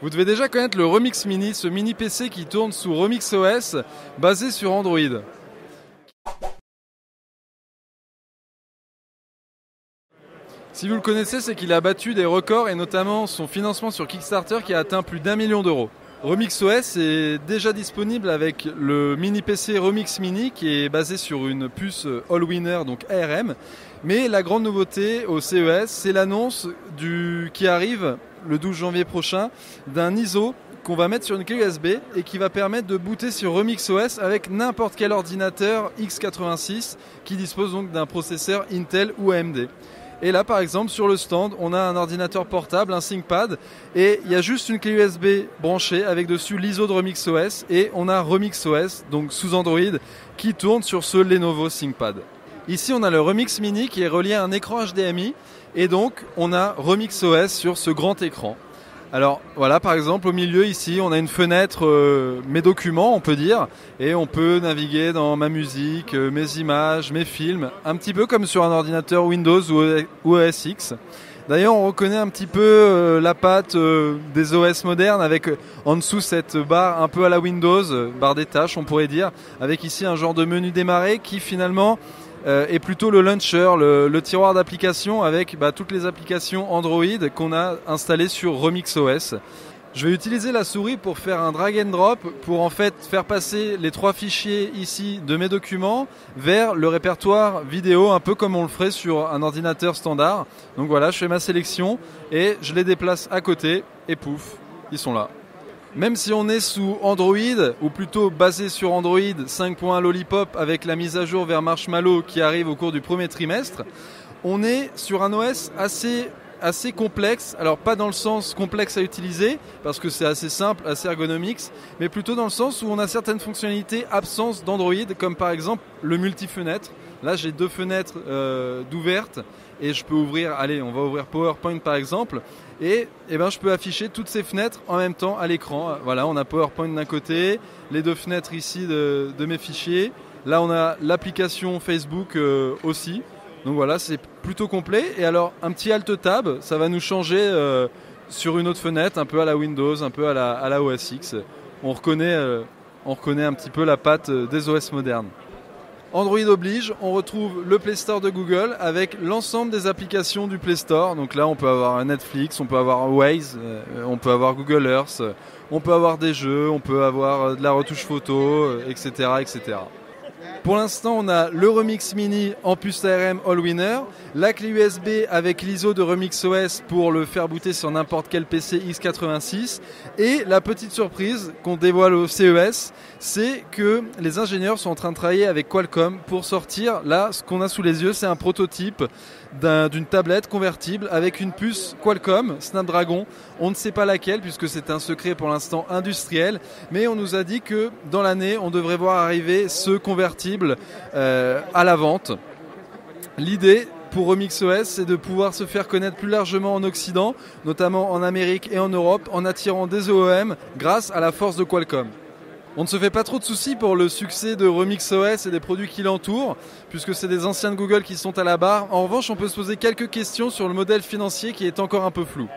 Vous devez déjà connaître le Remix Mini, ce mini PC qui tourne sous Remix OS, basé sur Android. Si vous le connaissez, c'est qu'il a battu des records et notamment son financement sur Kickstarter qui a atteint plus d'1 million d'euros. Remix OS est déjà disponible avec le mini PC Remix Mini qui est basé sur une puce Allwinner, donc ARM. Mais la grande nouveauté au CES, c'est l'annonce qui arrive le 12 janvier prochain d'un ISO qu'on va mettre sur une clé USB et qui va permettre de booter sur Remix OS avec n'importe quel ordinateur x86 qui dispose donc d'un processeur Intel ou AMD. Et là, par exemple, sur le stand, on a un ordinateur portable, un ThinkPad, et il y a juste une clé USB branchée avec dessus l'ISO de Remix OS, et on a Remix OS, donc sous Android, qui tourne sur ce Lenovo ThinkPad. Ici, on a le Remix Mini qui est relié à un écran HDMI, et donc on a Remix OS sur ce grand écran. Alors voilà, par exemple, au milieu ici, on a une fenêtre mes documents, on peut dire, et on peut naviguer dans ma musique, mes images, mes films, un petit peu comme sur un ordinateur Windows ou OS X. D'ailleurs, on reconnaît un petit peu la patte des OS modernes avec en dessous cette barre un peu à la Windows, barre des tâches, on pourrait dire, avec ici un genre de menu démarrer qui finalement est plutôt le launcher, le tiroir d'applications avec toutes les applications Android qu'on a installées sur Remix OS. Je vais utiliser la souris pour faire un drag and drop pour en fait faire passer les 3 fichiers ici de mes documents vers le répertoire vidéo, un peu comme on le ferait sur un ordinateur standard. Donc voilà, je fais ma sélection et je les déplace à côté et pouf, ils sont là. Même si on est sous Android, ou plutôt basé sur Android 5.1 Lollipop avec la mise à jour vers Marshmallow qui arrive au cours du premier trimestre, on est sur un OS assez complexe, alors pas dans le sens complexe à utiliser, parce que c'est assez simple, assez ergonomique, mais plutôt dans le sens où on a certaines fonctionnalités absence d'Android, comme par exemple le multi-fenêtre. Là j'ai 2 fenêtres d'ouvertes, et je peux ouvrir, allez on va ouvrir PowerPoint par exemple, et je peux afficher toutes ces fenêtres en même temps à l'écran. Voilà, on a PowerPoint d'un côté, les 2 fenêtres ici de mes fichiers, là on a l'application Facebook aussi. Donc voilà, c'est plutôt complet. Et alors, un petit Alt-Tab, ça va nous changer sur une autre fenêtre, un peu à la Windows, un peu à la OS X. On reconnaît un petit peu la patte des OS modernes. Android oblige, on retrouve le Play Store de Google avec l'ensemble des applications du Play Store. Donc là, on peut avoir Netflix, on peut avoir Waze, on peut avoir Google Earth, on peut avoir des jeux, on peut avoir de la retouche photo, etc., etc. Pour l'instant, on a le Remix Mini en puce ARM Allwinner, la clé USB avec l'ISO de Remix OS pour le faire booter sur n'importe quel PC x86. Et la petite surprise qu'on dévoile au CES, c'est que les ingénieurs sont en train de travailler avec Qualcomm pour sortir, là, ce qu'on a sous les yeux, c'est un prototype d'une tablette convertible avec une puce Qualcomm Snapdragon. On ne sait pas laquelle puisque c'est un secret pour l'instant industriel, mais on nous a dit que dans l'année, on devrait voir arriver ce convertible à la vente. L'idée pour Remix OS, c'est de pouvoir se faire connaître plus largement en Occident, notamment en Amérique et en Europe, en attirant des OEM grâce à la force de Qualcomm. On ne se fait pas trop de soucis pour le succès de Remix OS et des produits qui l'entourent, puisque c'est des anciens de Google qui sont à la barre. En revanche, on peut se poser quelques questions sur le modèle financier qui est encore un peu flou.